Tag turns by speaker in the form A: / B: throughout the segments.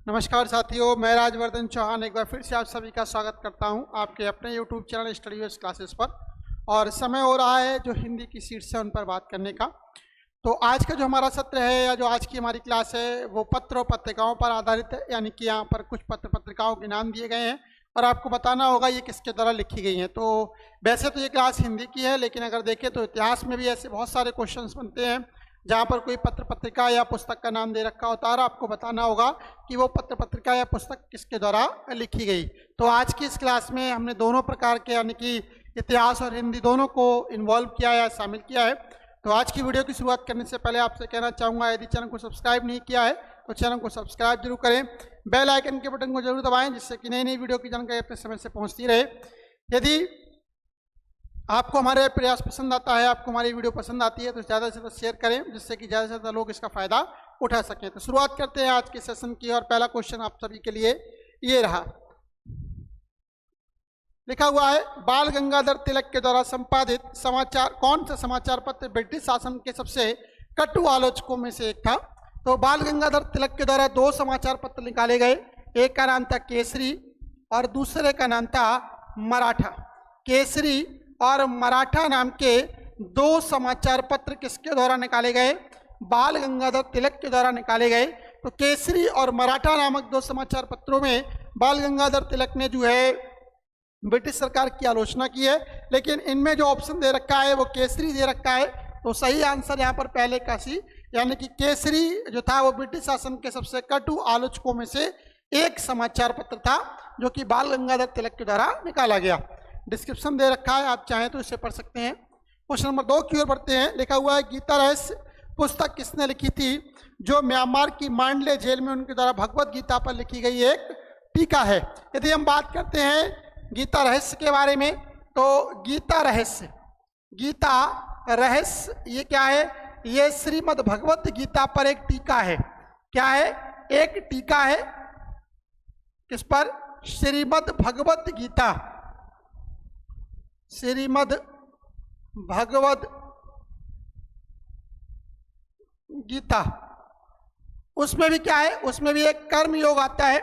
A: नमस्कार साथियों, मैं राजवर्धन चौहान एक बार फिर से आप सभी का स्वागत करता हूं आपके अपने YouTube चैनल स्टडी वेस क्लासेस पर। और समय हो रहा है जो हिंदी की सीट्स है उन पर बात करने का। तो आज का जो हमारा सत्र है या जो आज की हमारी क्लास है वो पत्र और पत्रिकाओं पर आधारित है, यानी कि यहाँ पर कुछ पत्र पत्रिकाओं के नाम दिए गए हैं और आपको बताना होगा ये किसके द्वारा लिखी गई हैं। तो वैसे तो ये क्लास हिंदी की है, लेकिन अगर देखें तो इतिहास में भी ऐसे बहुत सारे क्वेश्चन बनते हैं जहाँ पर कोई पत्र पत्रिका या पुस्तक का नाम दे रखा होता है और आपको बताना होगा कि वो पत्र पत्रिका या पुस्तक किसके द्वारा लिखी गई। तो आज की इस क्लास में हमने दोनों प्रकार के यानी कि इतिहास और हिंदी दोनों को इन्वॉल्व किया है, शामिल किया है। तो आज की वीडियो की शुरुआत करने से पहले आपसे कहना चाहूँगा, यदि चैनल को सब्सक्राइब नहीं किया है तो चैनल को सब्सक्राइब जरूर करें, बेल आइकन के बटन को जरूर दबाएं जिससे कि नई नई वीडियो की जानकारी अपने समय से पहुँचती रहे। यदि आपको हमारे प्रयास पसंद आता है, आपको हमारी वीडियो पसंद आती है तो ज़्यादा से ज़्यादा शेयर करें जिससे कि ज़्यादा से ज़्यादा लोग इसका फ़ायदा उठा सकें। तो शुरुआत करते हैं आज के सेशन की और पहला क्वेश्चन आप सभी के लिए ये रहा। लिखा हुआ है, बाल गंगाधर तिलक के द्वारा संपादित समाचार कौन सा समाचार पत्र ब्रिटिश शासन के सबसे कटु आलोचकों में से एक था। तो बाल गंगाधर तिलक के द्वारा दो समाचार पत्र निकाले गए, एक का नाम था केसरी और दूसरे का नाम था मराठा। केसरी और मराठा नाम के दो समाचार पत्र किसके द्वारा निकाले गए? बाल गंगाधर तिलक के द्वारा निकाले गए। तो केसरी और मराठा नामक दो समाचार पत्रों में बाल गंगाधर तिलक ने जो है ब्रिटिश सरकार की आलोचना की है, लेकिन इनमें जो ऑप्शन दे रखा है वो केसरी दे रखा है। तो सही आंसर यहाँ पर पहले का सी, यानी कि केसरी जो था वो ब्रिटिश शासन के सबसे कटु आलोचकों में से एक समाचार पत्र था जो कि बाल गंगाधर तिलक के द्वारा निकाला गया। डिस्क्रिप्शन दे रखा है, आप चाहें तो इसे पढ़ सकते हैं। क्वेश्चन नंबर 2 की ओर बढ़ते हैं। लिखा हुआ है, गीता रहस्य पुस्तक किसने लिखी थी जो म्यांमार की मांडले जेल में उनके द्वारा भगवत गीता पर लिखी गई एक टीका है। यदि हम बात करते हैं गीता रहस्य के बारे में तो गीता रहस्य ये क्या है? ये श्रीमद् भगवत गीता पर एक टीका है। क्या है? एक टीका है। किस पर? श्रीमद् भगवत गीता, श्रीमद् भगवद गीता। उसमें भी क्या है? उसमें भी एक कर्म योग आता है।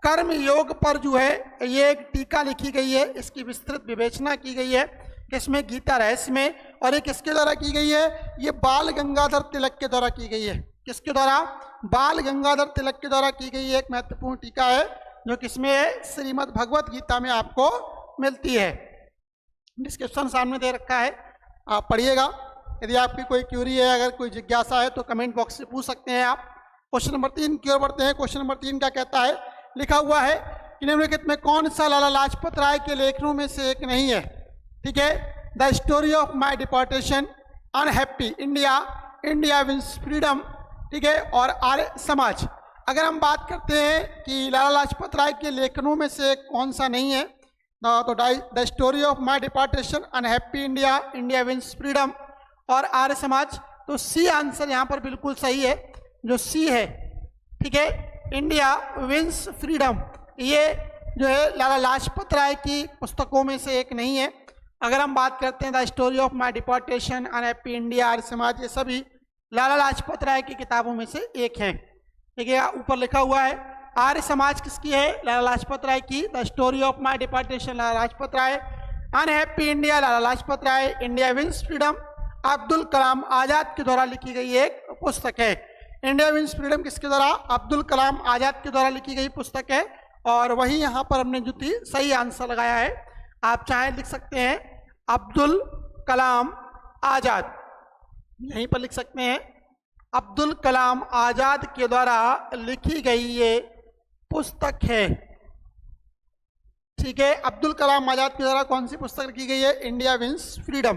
A: कर्म योग पर जो है ये एक टीका लिखी गई है, इसकी विस्तृत विवेचना की गई है इसमें गीता रहस्य में। और ये किसके द्वारा की गई है? ये बाल गंगाधर तिलक के द्वारा की गई है। किसके द्वारा? बाल गंगाधर तिलक के द्वारा की गई एक महत्वपूर्ण टीका है जो किसमें है? श्रीमद् भगवत गीता में आपको मिलती है। डिस्क्रिप्शन सामने दे रखा है, आप पढ़िएगा। यदि आपकी कोई क्यूरी है, अगर कोई जिज्ञासा है तो कमेंट बॉक्स से पूछ सकते हैं आप। क्वेश्चन नंबर 3 की ओर बढ़ते हैं। क्वेश्चन नंबर 3 क्या कहता है? लिखा हुआ है कि निम्नलिखित में कौन सा लाला लाजपत राय के लेखनों में से एक नहीं है? ठीक है, the story of my deportation, unhappy India, India wins freedom, ठीक है, और आर्य समाज। अगर हम बात करते हैं कि लाला लाजपत राय के लेखनों में से कौन सा नहीं है तो the story of my deportation, unhappy India, India wins freedom और आर्य समाज। तो सी आंसर यहाँ पर बिल्कुल सही है, जो सी है। ठीक है, इंडिया विंस फ्रीडम ये जो है लाला लाजपत राय की पुस्तकों में से एक नहीं है। अगर हम बात करते हैं the story of my deportation, unhappy India, Arya Samaj, ये सभी लाला लाजपत राय की किताबों में से एक है। ठीक है, ऊपर लिखा हुआ है। आर्य समाज किसकी है? लाला लाजपत राय की। The story of my deportation Lala Lajpat Rai, unhappy India Lala Lajpat Rai, India wins freedom Abdul Kalam Azad के द्वारा लिखी गई एक पुस्तक है। इंडिया विंस फ्रीडम किसके द्वारा? अब्दुल कलाम आजाद के द्वारा लिखी गई पुस्तक है। और वही यहाँ पर हमने जो थी सही आंसर लगाया है। आप चाहे लिख सकते हैं अब्दुल कलाम आजाद, यहीं पर लिख सकते हैं अब्दुल कलाम आजाद के द्वारा लिखी गई ये पुस्तक है। ठीक है, अब्दुल कलाम आजाद के द्वारा कौन सी पुस्तक लिखी गई है? India wins freedom.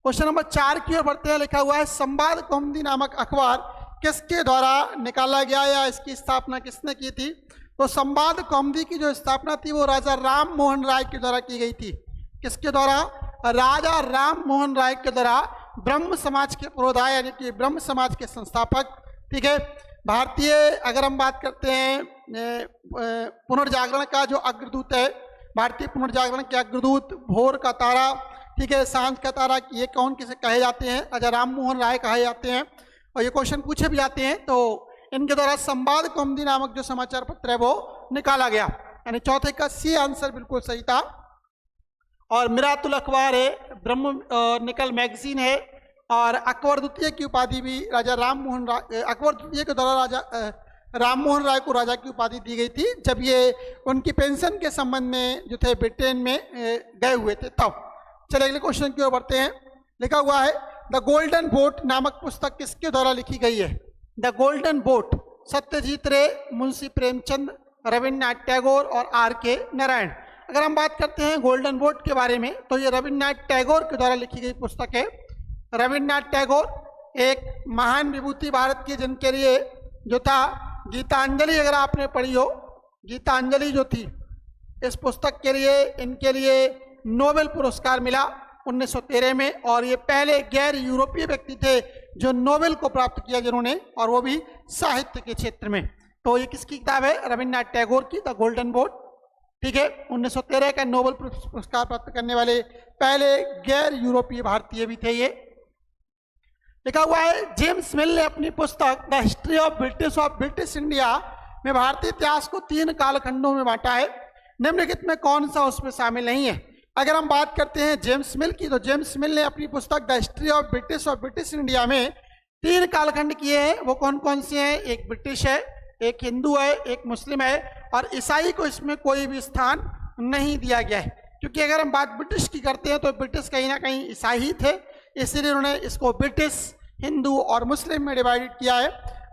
A: Question number 4 की ओर बढ़ते हैं। लिखा हुआ है, संवाद कौमुदी नामक अखबार किसके द्वारा निकाला गया या इसकी स्थापना किसने की थी? तो संवाद कौमुदी की जो स्थापना थी वो राजा राम मोहन राय के द्वारा की गई थी। किसके द्वारा? राजा राम मोहन राय के द्वारा, ब्रह्म समाज के पुरोधाय यानी कि ब्रह्म समाज के संस्थापक। ठीक है, भारतीय अगर हम बात करते हैं पुनर्जागरण का जो अग्रदूत है, भारतीय पुनर्जागरण के अग्रदूत, भोर का तारा, ठीक है, सांझ का तारा, ये कौन किसे कहे जाते हैं? राजा राम मोहन राय कहे जाते हैं। और ये क्वेश्चन पूछे भी जाते हैं तो इनके द्वारा संवाद कौमुदी नामक जो समाचार पत्र है वो निकाला गया, यानी चौथे का सी आंसर बिल्कुल सही था। और मिरातुल अखबार है, ब्रह्म निकल मैगजीन है, और अकबर द्वितीय की उपाधि भी राजा राममोहन राय, अकबर द्वितीय के द्वारा राजा राममोहन राय को राजा की उपाधि दी गई थी जब ये उनकी पेंशन के संबंध में जो थे ब्रिटेन में गए हुए थे तब। चलिए अगले क्वेश्चन की ओर बढ़ते हैं। लिखा हुआ है द गोल्डन बोट नामक पुस्तक किसके द्वारा लिखी गई है? द गोल्डन बोट सत्यजीत रे, मुंशी प्रेमचंद, रविन्द्रनाथ टैगोर और R.K. नारायण। अगर हम बात करते हैं गोल्डन बोट के बारे में तो ये रविन्द्रनाथ टैगोर के द्वारा लिखी गई पुस्तक है। रविन्द्रनाथ टैगोर एक महान विभूति भारत की, जिनके लिए जो था गीतांजलि, अगर आपने पढ़ी हो गीतांजलि जो थी, इस पुस्तक के लिए इनके लिए नोबेल पुरस्कार मिला 1913 में, और ये पहले गैर यूरोपीय व्यक्ति थे जो नोबेल को प्राप्त किया जिन्होंने, और वो भी साहित्य के क्षेत्र में। तो ये किसकी किताब है? रविन्द्रनाथ टैगोर की, द गोल्डन बोट। ठीक है, 1913 का नोबेल पुरस्कार प्राप्त करने वाले पहले गैर यूरोपीय भारतीय भी थे ये। लिखा हुआ है जेम्स मिल ने अपनी पुस्तक the history of British India में भारतीय इतिहास को 3 कालखंडों में बांटा है। निम्नलिखित में कौन सा उसमें शामिल नहीं है? अगर हम बात करते हैं जेम्स मिल की, तो जेम्स मिल ने अपनी पुस्तक the history of British India में 3 कालखंड किए हैं। वो कौन कौन से हैं? एक ब्रिटिश है, एक हिंदू है, एक मुस्लिम है, और ईसाई को इसमें कोई भी स्थान नहीं दिया गया है, क्योंकि अगर हम बात ब्रिटिश की करते हैं तो ब्रिटिश कहीं ना कहीं ईसाई ही थे, इसलिए उन्होंने इसको ब्रिटिश, हिंदू और मुस्लिम में डिवाइडेड किया है।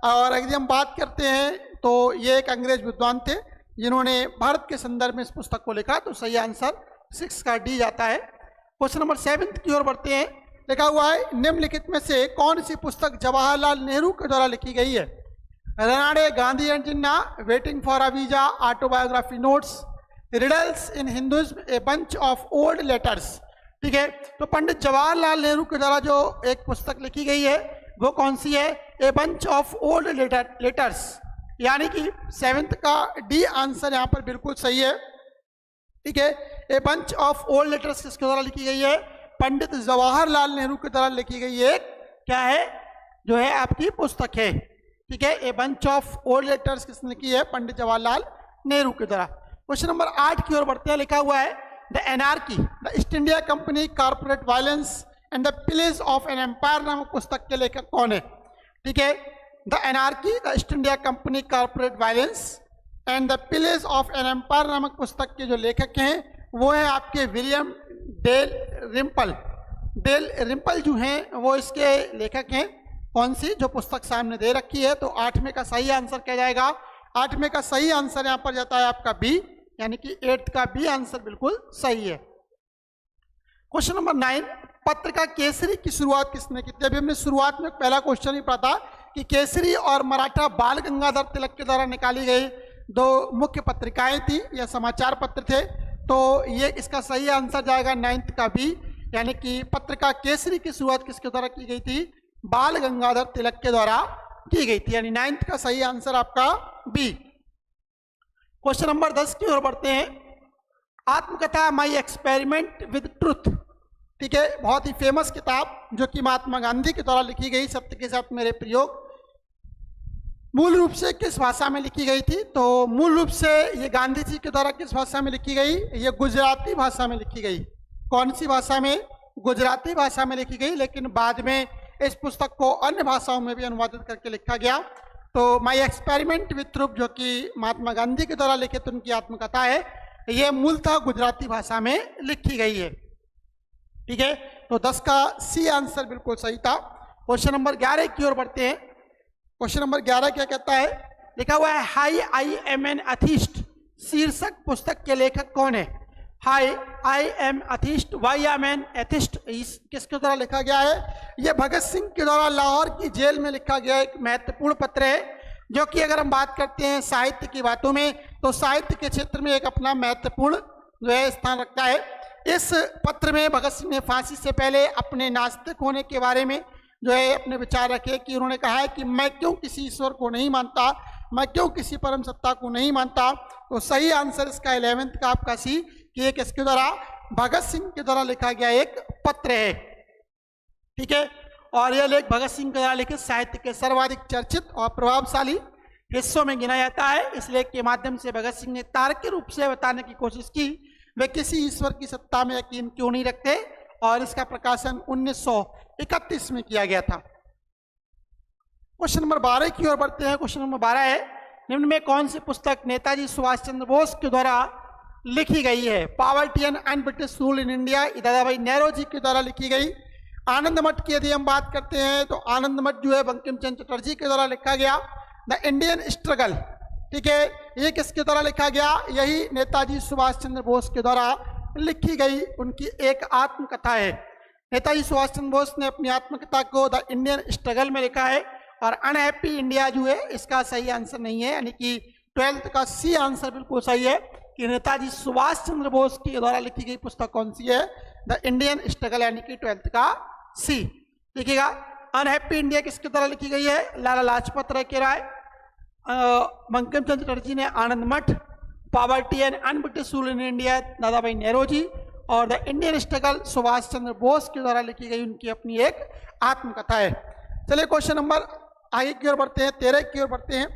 A: और अगर हम बात करते हैं तो ये एक अंग्रेज विद्वान थे जिन्होंने भारत के संदर्भ में इस पुस्तक को लिखा, तो सही आंसर 6 का डी जाता है। क्वेश्चन नंबर 7 की ओर बढ़ते हैं। लिखा हुआ है निम्नलिखित में से कौन सी पुस्तक जवाहरलाल नेहरू के द्वारा लिखी गई है? Ranade Gandhi and Jinnah, waiting for a visa, autobiography notes, riddles in Hinduism, a bunch of old letters. ठीक है, तो पंडित जवाहरलाल नेहरू के द्वारा जो एक पुस्तक लिखी गई है वो कौन सी है? A bunch of old letters, यानी कि 7th का डी आंसर यहाँ पर बिल्कुल सही है। ठीक है, a bunch of old letters किसके द्वारा लिखी गई है? पंडित जवाहरलाल नेहरू के द्वारा लिखी गई एक क्या है, जो है आपकी पुस्तक है। ठीक है, a bunch of old letters किसने लिखी है? पंडित जवाहरलाल नेहरू के द्वारा। क्वेश्चन नंबर 8 की ओर बढ़ते हैं। लिखा हुआ है the anarchy, the East India Company, corporate violence and the pillage of an empire नामक पुस्तक के लेखक कौन है? ठीक है, the anarchy, the East India Company, corporate violence and the pillage of an empire नामक पुस्तक के जो लेखक हैं वो हैं आपके William Dalrymple. Dalrymple जो हैं वो इसके लेखक हैं। कौन सी? जो पुस्तक सामने दे रखी है। तो 8वें का सही आंसर क्या जाएगा? 8वें का सही आंसर यहाँ पर जाता है आपका बी, यानी कि 8th का बी आंसर बिल्कुल सही है। क्वेश्चन नंबर 9, पत्रिका केसरी की शुरुआत किसने की थी? अभी हमने शुरुआत में पहला क्वेश्चन ही पढ़ा था कि केसरी और मराठा बाल गंगाधर तिलक के द्वारा निकाली गई 2 मुख्य पत्रिकाएं थी या समाचार पत्र थे। तो ये इसका सही आंसर जाएगा 9th का बी, यानी कि पत्रिका केसरी की शुरुआत किसके द्वारा की गई थी? बाल गंगाधर तिलक के द्वारा की गई थी, यानी 9th का सही आंसर आपका बी। क्वेश्चन नंबर 10 की ओर बढ़ते हैं। आत्मकथा माई एक्सपेरिमेंट विद ट्रुथ। ठीक है, बहुत ही फेमस किताब जो कि महात्मा गांधी के द्वारा लिखी गई, सत्य के साथ मेरे प्रयोग। मूल रूप से किस भाषा में लिखी गई थी? तो मूल रूप से ये गांधी जी के द्वारा किस भाषा में लिखी गई? ये गुजराती भाषा में लिखी गई। कौन सी भाषा में? गुजराती भाषा में लिखी गई, लेकिन बाद में इस पुस्तक को अन्य भाषाओं में भी अनुवादित करके लिखा गया। तो माई एक्सपेरिमेंट विथ ट्रुथ जो कि महात्मा गांधी के द्वारा लिखित उनकी आत्मकथा है, ये मूलतः गुजराती भाषा में लिखी गई है। ठीक है, तो 10 का सी आंसर बिल्कुल सही था। क्वेश्चन नंबर 11 की ओर बढ़ते हैं। क्वेश्चन नंबर 11 क्या कहता है? लिखा हुआ है hi I am an atheist शीर्षक पुस्तक के लेखक कौन है? Hi I am atheist, why am an atheist, किसके द्वारा लिखा गया है? यह भगत सिंह के द्वारा लाहौर की जेल में लिखा गया एक महत्वपूर्ण पत्र है, जो कि अगर हम बात करते हैं साहित्य की बातों में तो साहित्य के क्षेत्र में एक अपना महत्वपूर्ण जो है स्थान रखता है। इस पत्र में भगत सिंह ने फांसी से पहले अपने नास्तिक होने के बारे में जो है अपने विचार रखे, कि उन्होंने कहा है कि मैं क्यों किसी ईश्वर को नहीं मानता, मैं क्यों किसी परम सत्ता को नहीं मानता। तो सही आंसर इसका 11th का आपका सी, कि एक इसके द्वारा भगत सिंह के द्वारा लिखा गया एक पत्र है। ठीक है, और यह लेख भगत सिंह के द्वारा लिखित साहित्य के सर्वाधिक चर्चित और प्रभावशाली हिस्सों में गिना जाता है, इसलिए के माध्यम से भगत सिंह ने तार्किक रूप से बताने की कोशिश की वे किसी ईश्वर की सत्ता में यकीन क्यों नहीं रखते, और इसका प्रकाशन 1931 में किया गया था। क्वेश्चन नंबर 12 की ओर बढ़ते हैं। क्वेश्चन नंबर 12 है, निम्न में कौन सी पुस्तक नेताजी सुभाष चंद्र बोस के द्वारा लिखी गई है? Poverty and British rule in India, दादा भाई नेहरू जी के द्वारा लिखी गई। आनंद मठ की यदि हम बात करते हैं तो आनंद मठ जो है बंकिम चंद्र चटर्जी के द्वारा लिखा गया। द इंडियन स्ट्रगल, ठीक है, ये किसके द्वारा लिखा गया? यही नेताजी सुभाष चंद्र बोस के द्वारा लिखी गई उनकी एक आत्मकथा है। नेताजी सुभाष चंद्र बोस ने अपनी आत्मकथा को द इंडियन स्ट्रगल में लिखा है। और अनहैप्पी इंडिया जो है इसका सही आंसर नहीं है, यानी कि 12th का सी आंसर बिल्कुल सही है कि नेताजी सुभाष चंद्र बोस के द्वारा लिखी गई पुस्तक कौन सी है? द इंडियन स्ट्रगल, यानी कि 12th का सी। देखिएगा, अनहैप्पी इंडिया किसके द्वारा लिखी गई है? लाला लाजपत राय के राय, बंकिम चंद्र चटर्जी ने आनंद मठ, poverty and British rule in India दादा भाई नेहरू जी, और the Indian struggle Subhash Chandra Bose के द्वारा लिखी गई उनकी अपनी एक आत्मकथा है। चलिए क्वेश्चन नंबर आगे की ओर बढ़ते हैं, 13 की ओर बढ़ते हैं।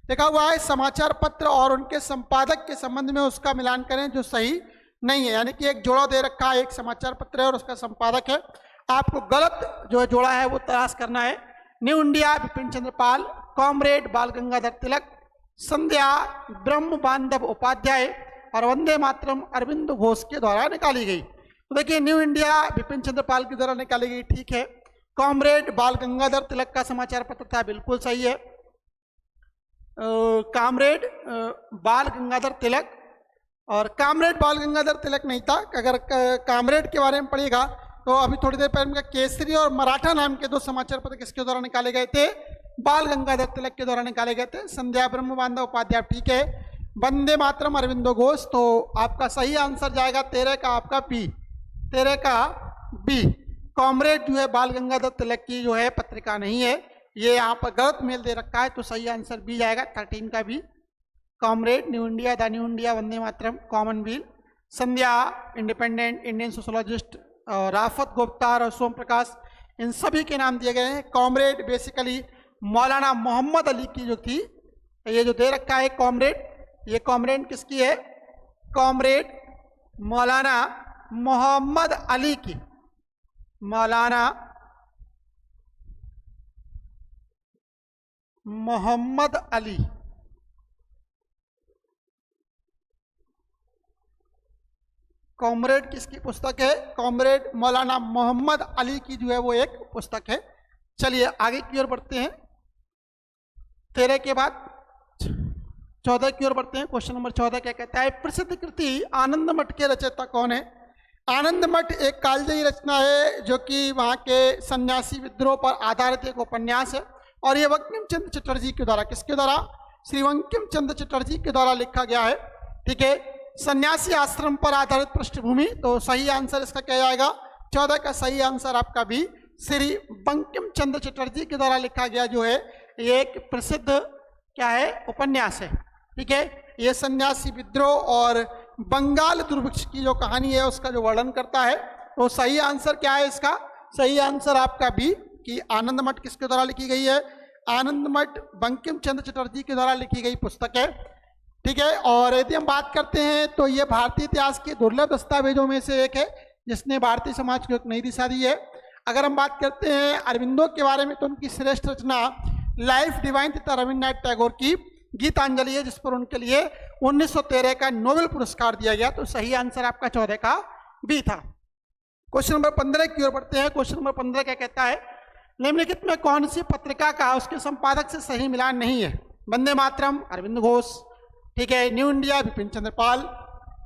A: देखा हुआ है समाचार पत्र और उनके संपादक के संबंध में उसका मिलान करें जो सही नहीं है, यानी कि एक जोड़ा दे रखा है, एक समाचार पत्र है और उसका संपादक है, आपको गलत जो है जोड़ा है वो तलाश करना है। New India Bipin Chandra Pal, comrade बाल गंगाधर तिलक, संध्या ब्रह्म बांधव उपाध्याय और वंदे मातरम अरविंद घोष के द्वारा निकाली गई। तो देखिए, न्यू इंडिया बिपिन चंद्र पाल के द्वारा निकाली गई, ठीक है। कॉमरेड बाल गंगाधर तिलक का समाचार पत्र था, बिल्कुल सही है। कॉमरेड बाल गंगाधर तिलक, और कॉमरेड बाल गंगाधर तिलक नहीं था। अगर कॉमरेड के बारे में पढ़िएगा तो अभी थोड़ी देर पहले केसरी और मराठा नाम के दो समाचार पत्र किसके द्वारा निकाले गए थे? बाल गंगाधर तिलक के द्वारा निकाले गए थे। संध्या ब्रह्म बांधव उपाध्याय, ठीक है। वंदे मातरम अरविंदो घोष, तो आपका सही आंसर जाएगा 13 का आपका बी, 13 का बी। कॉमरेड जो है बाल गंगाधर तिलक की जो है पत्रिका नहीं है, ये यहाँ पर गलत मेल दे रखा है, तो सही आंसर बी जाएगा 13 का B. Comrade, New India, the New India, Vande Mataram, Commonwealth, Sandhya Independent, Indian Sociologist, Rafat Gupta और सोम प्रकाश, इन सभी के नाम दिए गए हैं। कॉमरेड बेसिकली मौलाना मोहम्मद अली की जो थी, ये जो दे रखा है कॉमरेड, ये कॉमरेड किसकी है? कॉमरेड मौलाना मोहम्मद अली की, मौलाना मोहम्मद अली, कॉमरेड किसकी पुस्तक है? कॉमरेड मौलाना मोहम्मद अली की जो है वो एक पुस्तक है। चलिए आगे की ओर बढ़ते हैं, 13 के बाद 14 की ओर बढ़ते हैं। क्वेश्चन नंबर 14 क्या कहता है? प्रसिद्ध कृति आनंद मठ के रचयिता कौन है? आनंद मठ एक कालजयी रचना है जो कि वहाँ के सन्यासी विद्रोह पर आधारित एक उपन्यास है, और ये बंकिम चंद्र चटर्जी के द्वारा, किसके द्वारा? श्री बंकिम चंद्र चटर्जी के द्वारा लिखा गया है, ठीक है। सन्यासी आश्रम पर आधारित पृष्ठभूमि, तो सही आंसर इसका क्या जाएगा? 14 का सही आंसर आपका भी श्री बंकिम चंद्र चटर्जी के द्वारा लिखा गया जो है ये एक प्रसिद्ध क्या है? उपन्यास है, ठीक है। ये सन्यासी विद्रोह और बंगाल दुर्भिक्ष की जो कहानी है उसका जो वर्णन करता है। तो सही आंसर क्या है इसका? सही आंसर आपका बी कि आनंद मठ किसके द्वारा लिखी गई है? आनंद मठ बंकिम चंद्र चटर्जी के द्वारा लिखी गई पुस्तक है, ठीक है। और यदि हम बात करते हैं तो ये भारतीय इतिहास के दुर्लभ दस्तावेजों में से एक है जिसने भारतीय समाज को एक नई दिशा दी है। अगर हम बात करते हैं अरविंदो के बारे में तो उनकी श्रेष्ठ रचना लाइफ डिवाइन तथा रविन्द्रनाथ टैगोर की गीतांजलि है, जिस पर उनके लिए 1913 का नोबेल पुरस्कार दिया गया। तो सही आंसर आपका 14 का बी था। क्वेश्चन नंबर 15 की ओर बढ़ते हैं। क्वेश्चन नंबर 15 क्या कहता है? निम्नलिखित में कौन सी पत्रिका का उसके संपादक से सही मिलान नहीं है? वंदे मातरम अरविंद घोष, ठीक है। न्यू इंडिया बिपिन चंद्र पाल,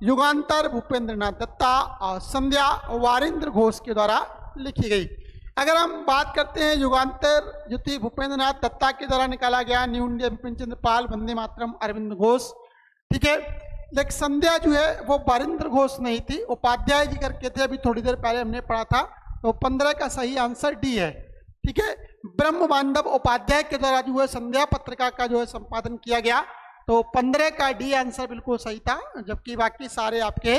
A: युगांतर भूपेंद्र नाथ दत्ता और संध्या वारिंद्र घोष के द्वारा लिखी गई। अगर हम बात करते हैं युगांतर जो थी भूपेंद्र नाथ दत्ता के द्वारा निकाला गया, न्यू इंडिया बिपिन चंद्र पाल, वंदे मातरम अरविंद घोष, ठीक है। लेकिन संध्या जो है वो वारिंद्र घोष नहीं थी, उपाध्याय जी करके थे, अभी थोड़ी देर पहले हमने पढ़ा था। तो 15 का सही आंसर डी है, ठीक है। ब्रह्म बांधव उपाध्याय के द्वारा जो है संध्या पत्रिका का जो है संपादन किया गया। तो 15 का डी आंसर बिल्कुल सही था, जबकि बाकी सारे आपके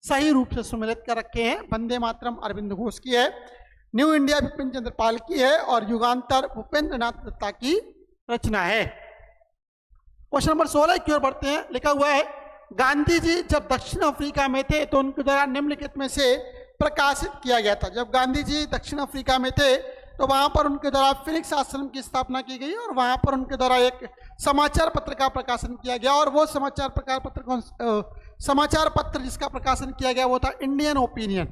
A: सही रूप से सुमेलित कर रखे हैं। वंदे मातरम अरविंद घोष की है, न्यू इंडिया बिपिन चंद्र पाल की है और युगांतर भूपेंद्र नाथ दत्ता की रचना है। क्वेश्चन नंबर 16 की ओर बढ़ते हैं। लिखा हुआ है, गांधी जी जब दक्षिण अफ्रीका में थे तो उनके द्वारा निम्नलिखित में से प्रकाशित किया गया था। जब गांधी जी दक्षिण अफ्रीका में थे तो वहां पर उनके द्वारा फिनिक्स आश्रम की स्थापना की गई और वहां पर उनके द्वारा एक समाचार पत्र का प्रकाशन किया गया, और वो समाचार पत्र जिसका प्रकाशन किया गया वो था इंडियन ओपिनियन।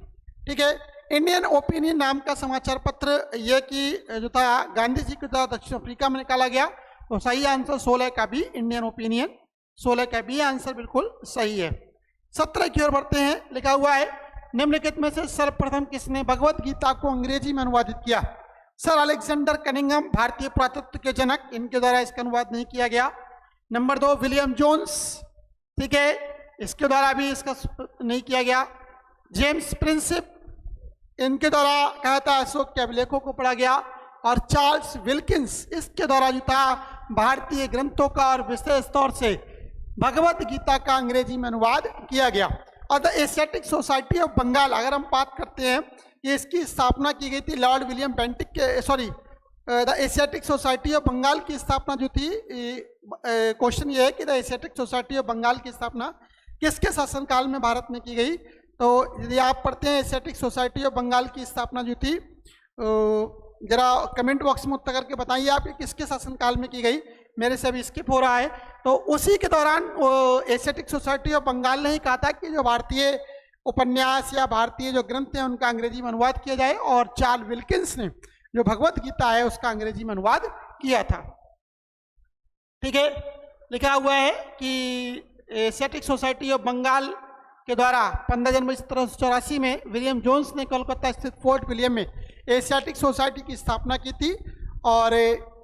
A: ठीक है, इंडियन ओपिनियन नाम का समाचार पत्र ये कि जो था गांधी जी के द्वारा दक्षिण अफ्रीका में निकाला गया। तो सही आंसर 16 का भी इंडियन ओपिनियन, 16 का भी आंसर बिल्कुल सही है। 17 की ओर बढ़ते हैं। लिखा हुआ है, निम्नलिखित में से सर्वप्रथम किसने भगवत गीता को अंग्रेजी में अनुवादित किया? सर अलेक्जेंडर कनिंघम, भारतीय पुरातत्व के जनक, इनके द्वारा इसका अनुवाद नहीं किया गया। नंबर 2 विलियम जोन्स, ठीक है, इसके द्वारा भी इसका नहीं किया गया। जेम्स प्रिंसिप, इनके द्वारा कहा था अशोक के अभिलेखों को पढ़ा गया। और चार्ल्स विल्किंस, इसके द्वारा जो था भारतीय ग्रंथों का और विशेष तौर से भगवत गीता का अंग्रेजी में अनुवाद किया गया। और the Asiatic Society of Bengal, अगर हम बात करते हैं कि इसकी स्थापना की गई थी लॉर्ड विलियम बेंटिक के, the Asiatic Society of Bengal की स्थापना जो थी, क्वेश्चन ये है कि the Asiatic Society of Bengal की स्थापना किसके शासनकाल में भारत में की गई? तो यदि आप पढ़ते हैं एशियाटिक सोसाइटी ऑफ बंगाल की स्थापना जो थी, जरा कमेंट बॉक्स में उत्तर करके बताइए आप किसके शासनकाल में की गई। मेरे से अभी स्किप हो रहा है। तो उसी के दौरान एशियाटिक सोसाइटी ऑफ बंगाल ने ही कहा था कि जो भारतीय उपन्यास या भारतीय जो ग्रंथ हैं उनका अंग्रेजी में अनुवाद किया जाए, और चार्ल्स विल्किंस ने जो भगवत गीता है उसका अंग्रेजी में अनुवाद किया था। ठीक है, लिखा हुआ है कि एशियाटिक सोसाइटी ऑफ बंगाल के द्वारा 15 जनवरी 1784 में विलियम जोन्स ने कोलकाता स्थित फोर्ट विलियम में एशियाटिक सोसाइटी की स्थापना की थी, और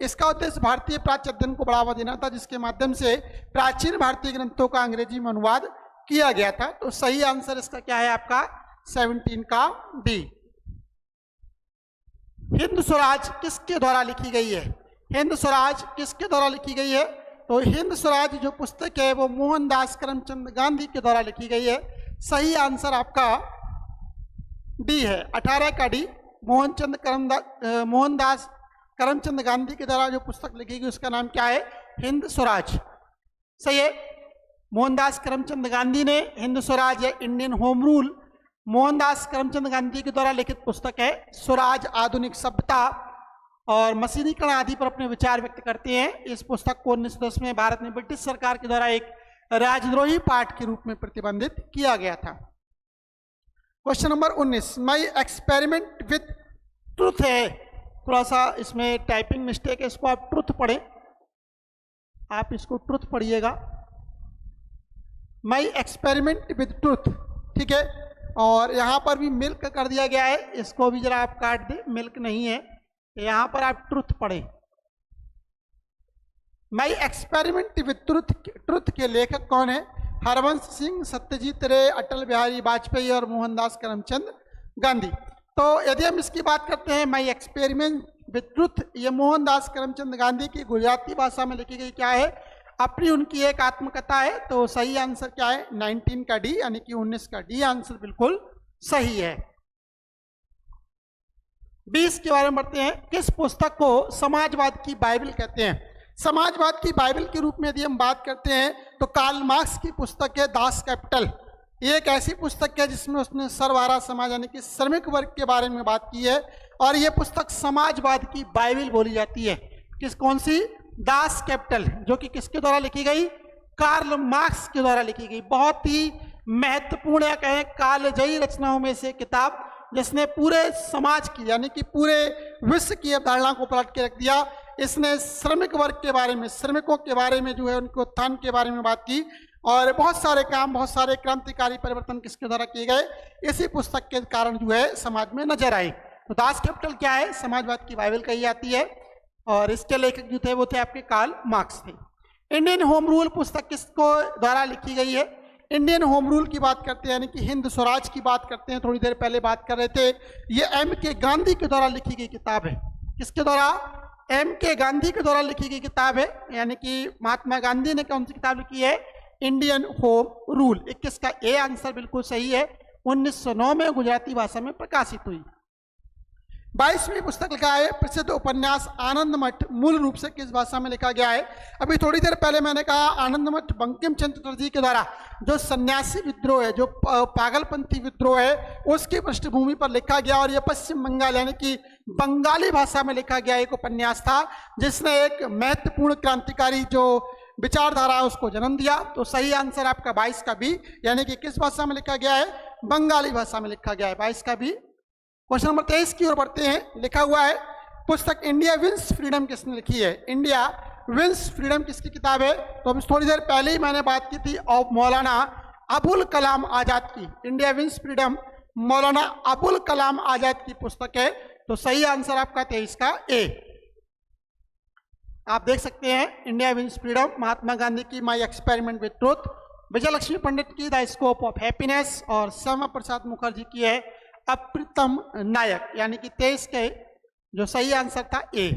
A: इसका उद्देश्य भारतीय प्राच्य अध्ययन को बढ़ावा देना था, जिसके माध्यम से प्राचीन भारतीय ग्रंथों का अंग्रेजी में अनुवाद किया गया था। तो सही आंसर इसका क्या है आपका 17 का डी। हिंद स्वराज किसके द्वारा लिखी गई है? हिंद स्वराज किसके द्वारा लिखी गई है? तो हिंद स्वराज जो पुस्तक है वो मोहनदास करमचंद गांधी के द्वारा लिखी गई है। सही आंसर आपका डी है, 18 का डी। मोहनदास करमचंद गांधी के द्वारा जो पुस्तक लिखी गई उसका नाम क्या है? हिंद स्वराज। सही है, मोहनदास करमचंद गांधी ने हिंद स्वराज या Indian home rule Mohandas Karamchand Gandhi के द्वारा लिखित पुस्तक है। स्वराज आधुनिक सभ्यता और मशीनीकरण आदि पर अपने विचार व्यक्त करते हैं। इस पुस्तक को 1910 में भारत में ब्रिटिश सरकार के द्वारा एक राजद्रोही पाठ के रूप में प्रतिबंधित किया गया था। Question number 19, my experiment with truth है, थोड़ा सा इसमें टाइपिंग मिस्टेक है, इसको आप ट्रुथ पढ़ें, आप इसको ट्रुथ पढ़िएगा। माई एक्सपेरिमेंट विथ ट्रुथ, ठीक है। और यहाँ पर भी मिल्क कर दिया गया है, इसको भी जरा आप काट दें, मिल्क नहीं है, यहाँ पर आप ट्रुथ पढ़ें। My experiment with truth, truth के लेखक कौन है? हरवंश सिंह, सत्यजीत रे, अटल बिहारी वाजपेयी और मोहनदास करमचंद गांधी। तो यदि हम इसकी बात करते हैं माई एक्सपेरिमेंट विथ ट्रुथ, ये मोहनदास करमचंद गांधी की गुजराती भाषा में लिखी गई क्या है? अपनी उनकी एक आत्मकथा है। तो सही आंसर क्या है? 19 का डी, यानी कि 19 का डी आंसर बिल्कुल सही है। 20 के बारे में बढ़ते हैं। किस पुस्तक को समाजवाद की बाइबल कहते हैं? समाजवाद की बाइबल के रूप में यदि हम बात करते हैं तो कार्ल मार्क्स की पुस्तक है दास कैपिटल। ये एक ऐसी पुस्तक है जिसमें उसने सर्वहारा समाज यानी कि श्रमिक वर्ग के बारे में बात की है, और ये पुस्तक समाजवाद की बाइबल बोली जाती है। कौन सी? दास कैपिटल, जो कि किसके द्वारा लिखी गई? कार्ल मार्क्स के द्वारा लिखी गई। बहुत ही महत्वपूर्ण या कहें कालजयी रचनाओं में से किताब, जिसने पूरे समाज की यानी कि पूरे विश्व की अवधारणा को पलट के रख दिया। इसने श्रमिक वर्ग के बारे में, श्रमिकों के बारे में जो है उनके उत्थान के बारे में बात की, और बहुत सारे काम, बहुत सारे क्रांतिकारी परिवर्तन किसके द्वारा किए गए? इसी पुस्तक के कारण जो है समाज में नजर आए। तो दास कैपिटल क्या है? समाजवाद की बाइबल कही जाती है, और इसके लेखक जो थे वो थे आपके कार्ल मार्क्स थे। इंडियन होम रूल पुस्तक किसको द्वारा लिखी गई है? इंडियन होम रूल की बात करते हैं, यानी कि हिंद स्वराज की बात करते हैं, थोड़ी देर पहले बात कर रहे थे। ये M.K. गांधी के द्वारा लिखी गई किताब है। किसके द्वारा? M.K. गांधी के द्वारा लिखी गई किताब है, यानी कि महात्मा गांधी ने कौन सी किताब लिखी है? Indian home rule. 21 का ए आंसर बिल्कुल सही है, 1909 में गुजराती भाषा में प्रकाशित हुई। 22वीं पुस्तक लिखा है प्रसिद्ध उपन्यास आनंद मठ मूल रूप से किस भाषा में लिखा गया है। अभी थोड़ी देर पहले मैंने कहा आनंद मठ बंकिम चंद्र चटर्जी के द्वारा जो सन्यासी विद्रोह है, जो पागलपंथी विद्रोह है, उसकी पृष्ठभूमि पर लिखा गया और यह पश्चिम बंगाल यानी कि बंगाली भाषा में लिखा गया एक उपन्यास था, जिसने एक महत्वपूर्ण क्रांतिकारी जो विचारधारा उसको जन्म दिया। तो सही आंसर आपका 22 का बी, यानी कि किस भाषा में लिखा गया है, बंगाली भाषा में लिखा गया है, 22 का बी। क्वेश्चन नंबर 23 की ओर बढ़ते हैं। लिखा हुआ है पुस्तक इंडिया विंस फ्रीडम किसने लिखी है। इंडिया विंस फ्रीडम किसकी किताब है। तो अभी थोड़ी देर पहले ही मैंने बात की थी और मौलाना अबुल कलाम आजाद की। India wins freedom Maulana Abul Kalam Azad की पुस्तक है। तो सही आंसर आपका 23 का ए। आप देख सकते हैं India wins freedom, Mahatma Gandhi की माई एक्सपेरिमेंट विद ट्रूथ, विजय लक्ष्मी पंडित की द स्कोप ऑफ हैप्पीनेस और श्यामा प्रसाद मुखर्जी की है अप्रीतम नायक, यानी कि 23 के जो सही आंसर था ए।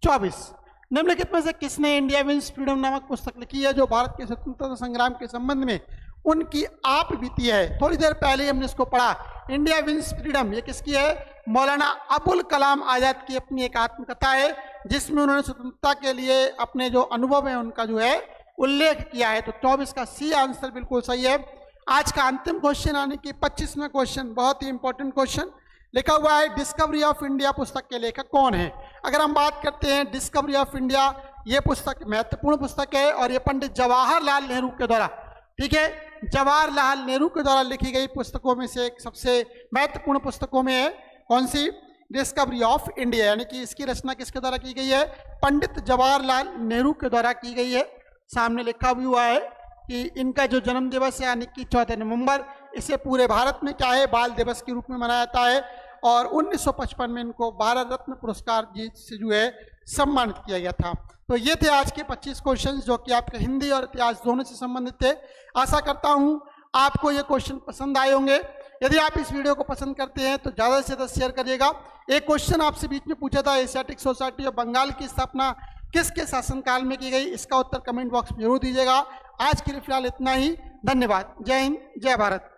A: 24 निम्नलिखित में से किसने इंडिया विंस फ्रीडम नामक पुस्तक लिखी है जो भारत के स्वतंत्रता संग्राम के संबंध में उनकी आप बीती है। थोड़ी देर पहले ही हमने इसको पढ़ा। इंडिया विंस फ्रीडम ये किसकी है, मौलाना अबुल कलाम आजाद की अपनी एक आत्मकथा है, जिसमें उन्होंने स्वतंत्रता के लिए अपने जो अनुभव है उनका जो है उल्लेख किया है। तो 24 का सी आंसर बिल्कुल सही है। आज का अंतिम क्वेश्चन यानी कि 25वां क्वेश्चन, बहुत ही इंपॉर्टेंट क्वेश्चन। लिखा हुआ है डिस्कवरी ऑफ इंडिया पुस्तक के लेखक कौन है। अगर हम बात करते हैं डिस्कवरी ऑफ इंडिया, ये पुस्तक महत्वपूर्ण पुस्तक है और ये पंडित जवाहरलाल नेहरू के द्वारा, ठीक है, जवाहरलाल नेहरू के द्वारा लिखी गई पुस्तकों में से एक सबसे महत्वपूर्ण पुस्तकों में है। कौन सी, डिस्कवरी ऑफ इंडिया, यानी कि इसकी रचना किसके द्वारा की गई है, पंडित जवाहरलाल नेहरू के द्वारा की गई है। सामने लिखा भी हुआ है कि इनका जो जन्म दिवस है यानी कि 14 नवंबर, इसे पूरे भारत में क्या है, बाल दिवस के रूप में मनाया जाता है और 1955 में इनको भारत रत्न पुरस्कार जी से जो है सम्मानित किया गया था। तो ये थे आज के 25 क्वेश्चंस जो कि आपके हिंदी और इतिहास दोनों से संबंधित थे। आशा करता हूँ आपको ये क्वेश्चन पसंद आए होंगे। यदि आप इस वीडियो को पसंद करते हैं तो ज़्यादा से ज़्यादा शेयर करिएगा। एक क्वेश्चन आपसे बीच में पूछा था, एशियाटिक सोसाइटी ऑफ बंगाल की स्थापना किसके शासनकाल में की गई, इसका उत्तर कमेंट बॉक्स में जरूर दीजिएगा। आज के लिए फिलहाल इतना ही। धन्यवाद। जय हिंद, जय भारत।